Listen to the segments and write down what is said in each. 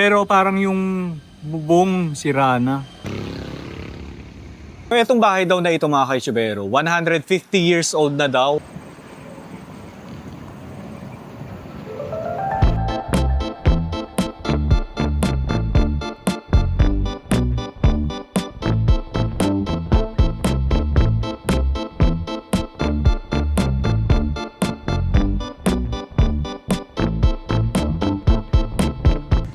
Pero parang yung bubong sira na. Itong bahay daw na ito mga kaitsubero, 150 years old na daw.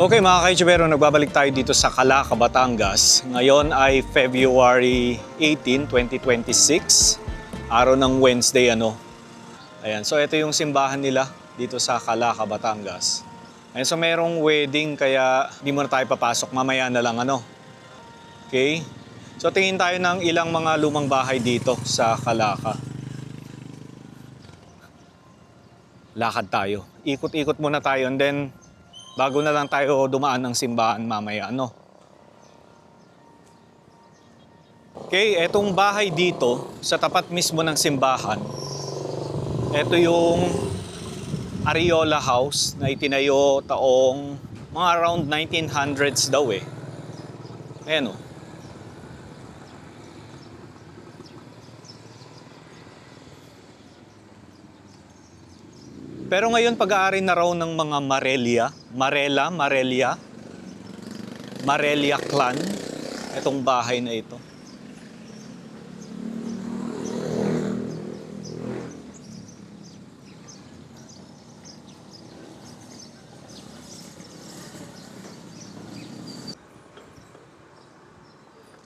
Okay mga kaitsubero, nagbabalik tayo dito sa Calaca, Batangas. Ngayon ay February 18, 2026. Araw ng Wednesday Ayan, so ito yung simbahan nila dito sa Calaca, Batangas. Ayan, so merong wedding kaya di muna tayo papasok, mamaya na lang Okay? So tingin tayo ng ilang mga lumang bahay dito sa Calaca. Lakad tayo. Ikot-ikot muna tayo and then bago na lang tayo dumaan ng simbahan mamaya, Okay, etong bahay dito, sa tapat mismo ng simbahan, ito yung Ariola House na itinayo taong mga around 1900s daw Ayan Pero ngayon pag-aari na raw ng mga Marelia clan, itong bahay na ito.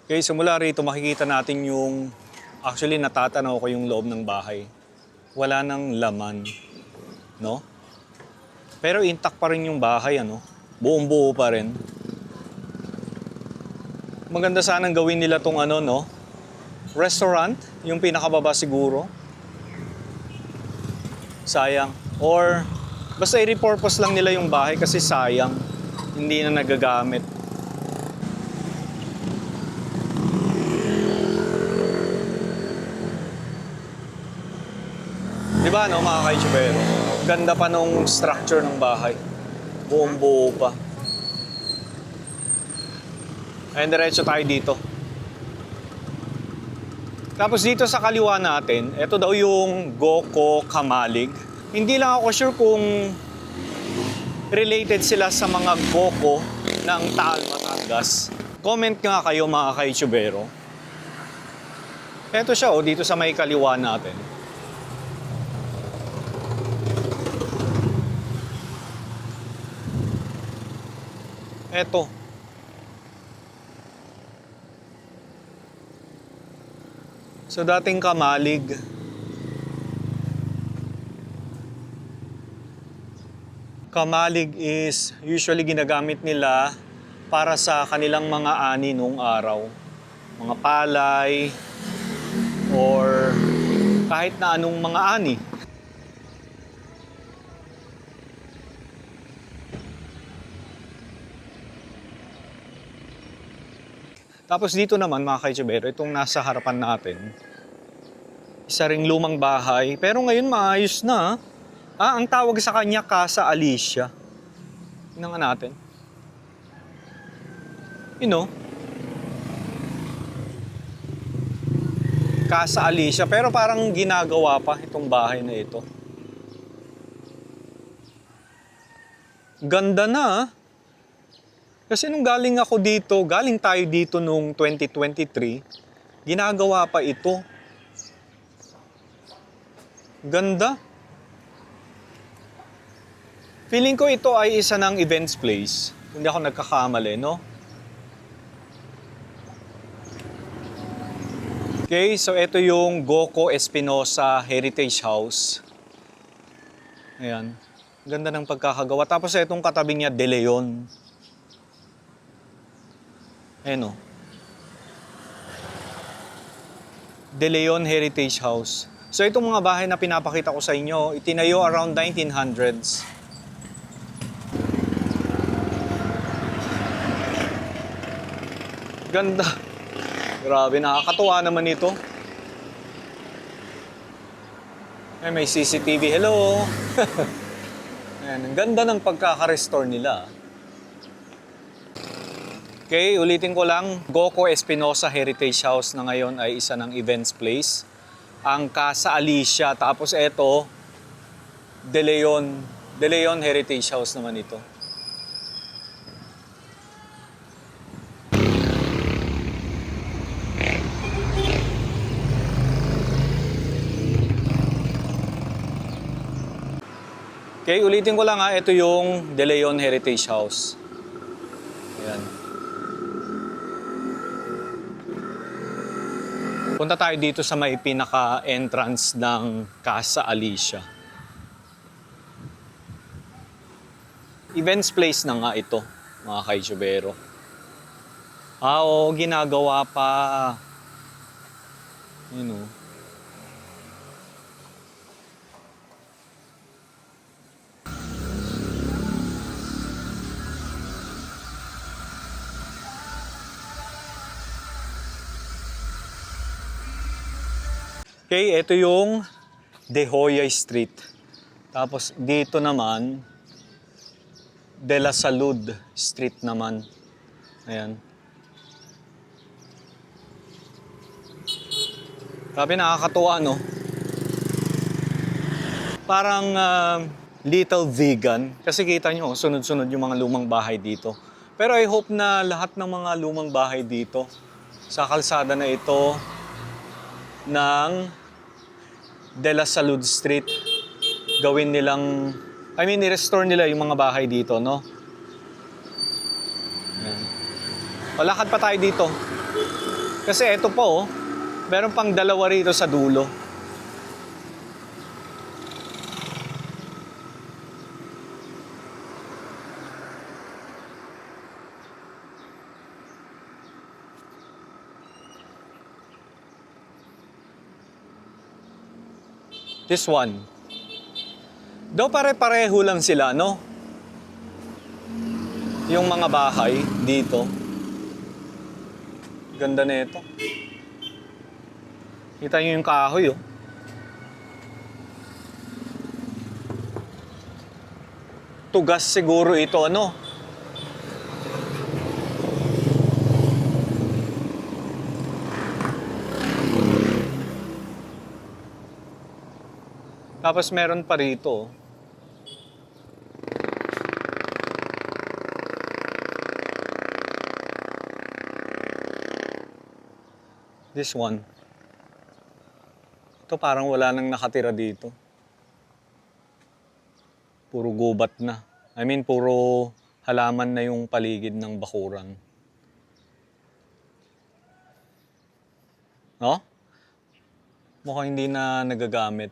Okay, simula rito makikita natin yung, actually natatanaw ko yung loob ng bahay. Wala nang laman. Pero intact pa rin yung bahay, buong-buo pa rin. Maganda sanang gawin nila tong restaurant, yung pinakababa siguro. Sayang. Or basta i-repurpose lang nila yung bahay kasi sayang. Hindi na nagagamit. Diba mga kaitsubero? Ganda pa nung structure ng bahay. Buong-buo pa. Ayun, diretso tayo dito. Tapos dito sa kaliwa natin, ito daw yung Goko Kamalig. Hindi lang ako sure kung related sila sa mga Goko ng Taal, Batangas. Comment nga kayo mga kaitsubero. Ito siya dito sa may kaliwa natin. Eto. So dating Kamalig. Kamalig is usually ginagamit nila para sa kanilang mga ani noong araw. Mga palay or kahit na anong mga ani. Tapos dito naman mga kaitsubero, itong nasa harapan natin, isa ring lumang bahay, pero ngayon maayos na. Ang tawag sa kanya Casa Alicia. Tingnan nga natin. Casa Alicia, pero parang ginagawa pa itong bahay na ito. Ganda na Kasi nung galing tayo dito nung 2023, ginagawa pa ito. Ganda. Feeling ko ito ay isa ng events place. Hindi ako nagkakamali, Okay, so ito yung Goko Espinosa Heritage House. Ayan. Ganda ng pagkakagawa. Tapos itong katabi niya, De Leon. Ayan De Leon Heritage House. So itong mga bahay na pinapakita ko sa inyo, itinayo around 1900s. Ganda. Grabe, nakakatuwa naman ito. May CCTV. Hello! Ayan, ang ganda ng pagkaka-restore nila. Okay, ulitin ko lang, Goco Espinosa Heritage House na ngayon ay isa ng events place. Ang Casa Alicia, tapos ito, De Leon Heritage House naman ito. Okay, ulitin ko lang ha, ito yung De Leon Heritage House. Ayan. Punta tayo dito sa may pinaka-entrance ng Casa Alicia. Events place na nga ito, mga kaitsubero. Oo, ginagawa pa. Yun o. Okay, ito yung De Hoya Street. Tapos dito naman, De La Salud Street naman. Ayan. Sabi, nakakatuwa, no? Parang little vegan. Kasi kita nyo, sunod-sunod yung mga lumang bahay dito. Pero I hope na lahat ng mga lumang bahay dito, sa kalsada na ito, ng De La Salud Street, gawin nilang, i-restore nila yung mga bahay dito, no? Ayan. Lakad pa tayo dito. Kasi ito po, meron pang dalawa rito sa dulo. This one. Daw pare-pareho lang sila, no? Yung mga bahay dito. Ganda na ito. Kita nyo yung kahoy, oh. Tugas siguro ito, ano? Tapos meron pa rito. This one. Ito parang wala nang nakatira dito. Puro gubat na. Puro halaman na yung paligid ng bakuran. No? Mukhang hindi na nagagamit.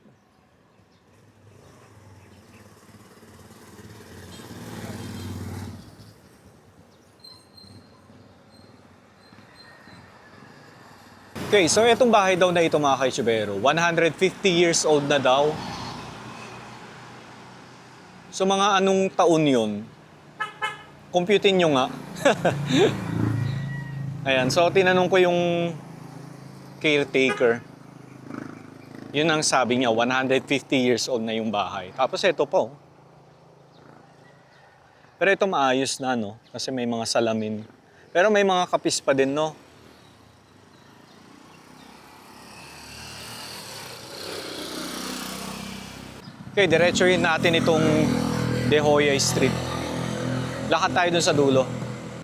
Okay, so itong bahay daw na ito, mga kaitsubero, 150 years old na daw. So mga anong taon yun? Computin nyo nga. Ayan, so tinanong ko yung caretaker. Yun ang sabi niya, 150 years old na yung bahay. Tapos ito po. Pero ito maayos na, no? Kasi may mga salamin. Pero may mga kapis pa din, no? Okay, diretsuhin natin itong De Hoya Street. Lakad tayo dun sa dulo.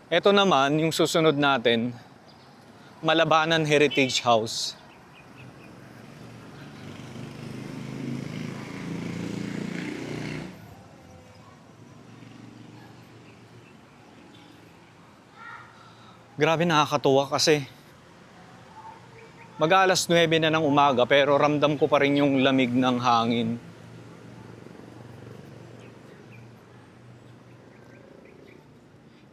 Ito naman, yung susunod natin, Malabanan Heritage House. Grabe, nakakatuwa kasi mag-alas 9 na ng umaga pero ramdam ko pa rin yung lamig ng hangin.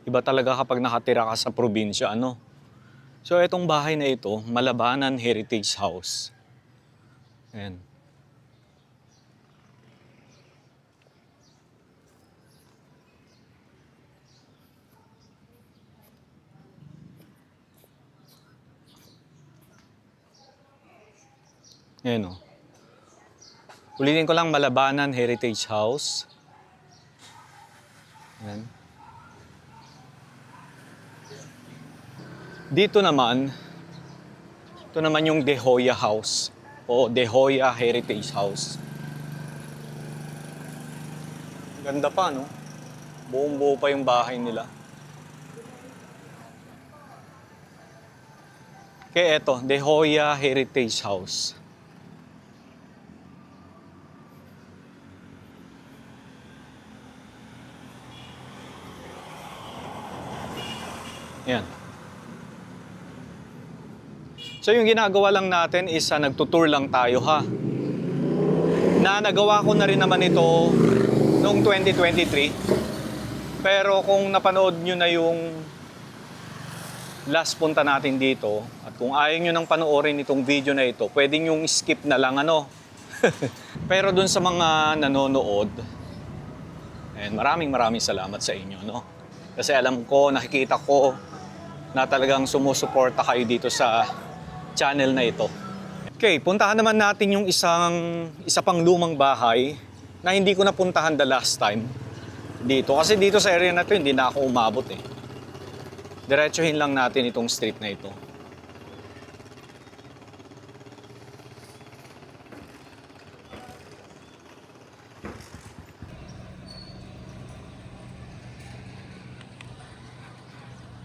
Iba talaga kapag nakatira ka sa probinsya, ano? So, itong bahay na ito, Malabanan Heritage House. Ayan. Ayan, o. Ulitin ko lang, Malabanan Heritage House. Ayan. Dito naman, ito naman yung De Hoya House o De Hoya Heritage House. Ganda pa, no? Buong-buo pa yung bahay nila. Kaya eto, De Hoya Heritage House. Yan. So yung ginagawa lang natin is nagtutour lang tayo ha. Nagawa ko na rin naman ito noong 2023. Pero kung napanood nyo na yung last punta natin dito at kung ayaw nyo nang panoorin itong video na ito, pwedeng yung skip na lang ano. Pero dun sa mga nanonood, and maraming salamat sa inyo, no? Kasi alam ko, nakikita ko na talagang sumusuporta kayo dito sa channel na ito. Okay, puntahan naman natin yung isa pang lumang bahay na hindi ko napuntahan the last time dito. Kasi dito sa area na to hindi na ako umabot eh. Diretsuhin lang natin itong street na ito.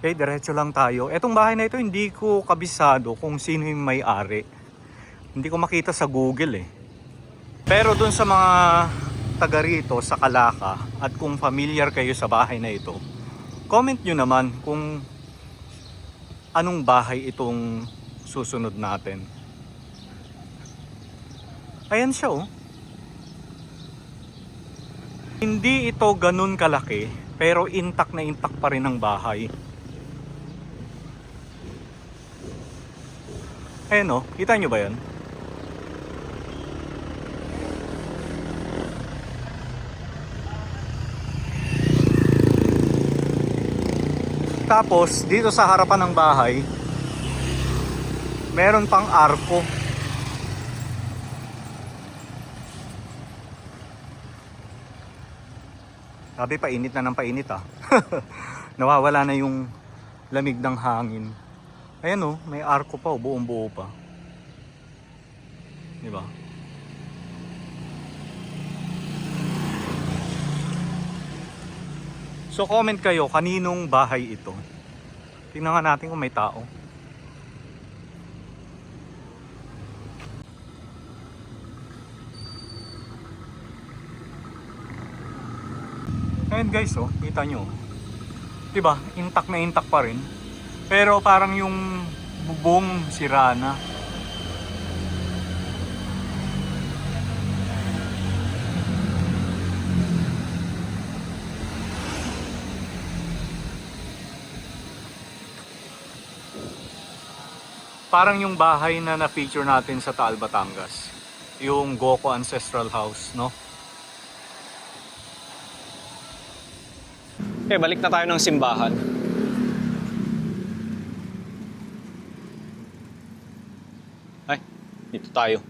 Okay, diretso lang tayo. Etong bahay na ito, hindi ko kabisado kung sino yung may-ari. Hindi ko makita sa Google eh. Pero dun sa mga taga rito sa Calaka at kung familiar kayo sa bahay na ito, comment nyo naman kung anong bahay itong susunod natin. Ayan siya oh. Hindi ito ganun kalaki, pero intact na intact pa rin ang bahay. Ayan o, kita nyo ba yan? Tapos, dito sa harapan ng bahay, meron pang arko. Sabi, painit na ng painit ah. Nawawala na yung lamig ng hangin. Ayan oh, may arko pa oh, buong buo pa. Diba? So comment kayo, kaninong bahay ito? Tingnan nga natin kung may tao. Ayan guys oh, kita nyo. Diba, intact na intact pa rin. Pero parang yung bubong sira na. Parang yung bahay na na-feature natin sa Taal, Batangas. Yung Goco Ancestral House, no? Okay, balik na tayo ng simbahan. Ay, dito tayo.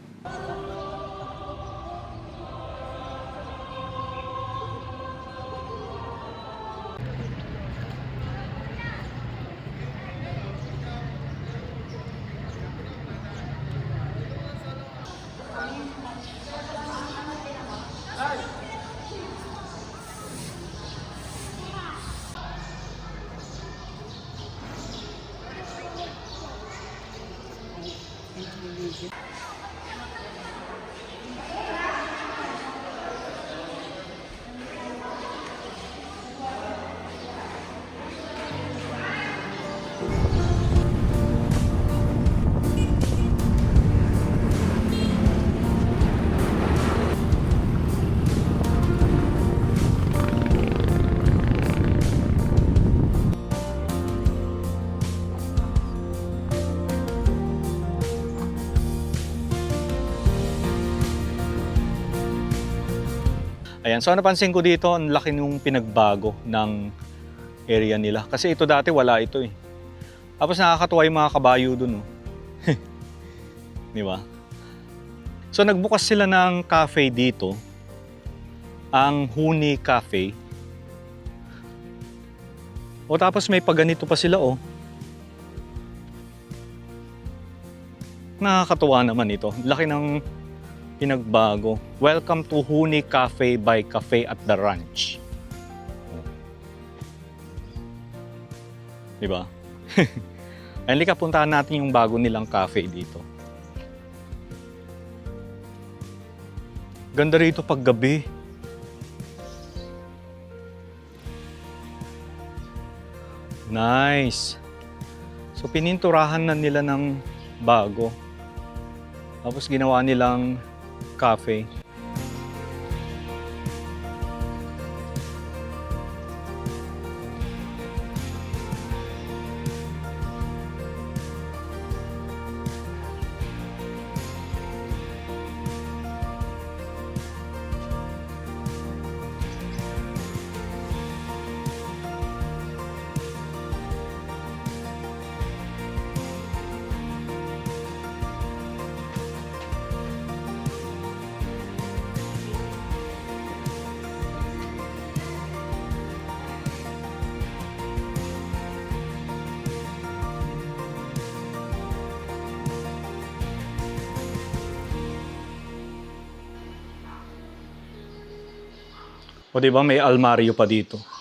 Ayan, so napansin ko dito, ang laki nung pinagbago ng area nila. Kasi ito dati wala ito eh. Tapos nakakatuwa yung mga kabayo dun. Oh. Di ba? So nagbukas sila ng cafe dito. Ang Huni Cafe. O tapos may paganito pa sila oh. Nakakatuwa naman ito. Laki ng pinagbago. Welcome to Huni Cafe by Cafe at the Ranch. Diba? Halika, puntahan natin yung bago nilang cafe dito. Ganda rito pag gabi. Nice. So pininturahan na nila ng bago. Tapos ginawa nilang cafe. O diba may almaryo pa dito.